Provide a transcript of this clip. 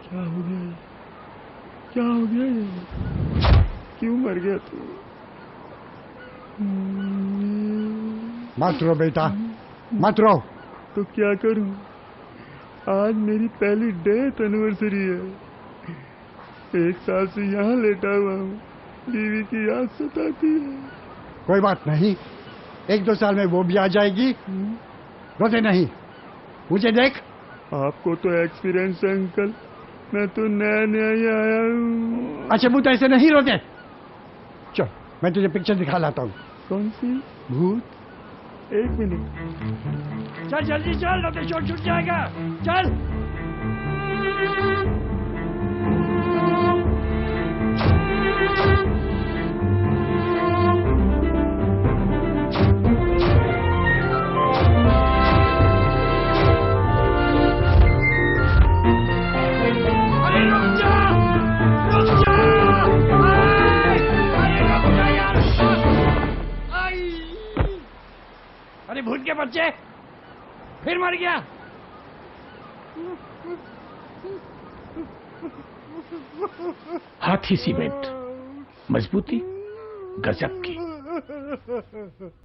क्या हो गया? क्या हो गया ये? क्यों मर गया तू? मत रो बेटा, मत रो। तो क्या करूं? आज मेरी पहली डेथ एनिवर्सरी है। 1 साल से यहाँ लेटा हुआ हूँ। बीवी की याद सताती है। कोई बात नहीं, 1-2 साल में वो भी आ जाएगी। रोते नहीं, मुझे देख। आपको तो एक्सपीरियंस है अंकल, मैं तो नया नया ही आया हूँ। अच्छा भूत ऐसे नहीं रोते। चल मैं तुझे पिक्चर दिखा लाता हूँ। कौन सी? भूत? 1 मिनट। चल जल्दी चल, नहीं तो शॉट छूट जाएगा। चल। अरे रुक जा, रुक जा। अरे रुक जा यार। अरे भूत के बच्चे, फिर मर गया। हाथी सीमेंट, मजबूती गजब की।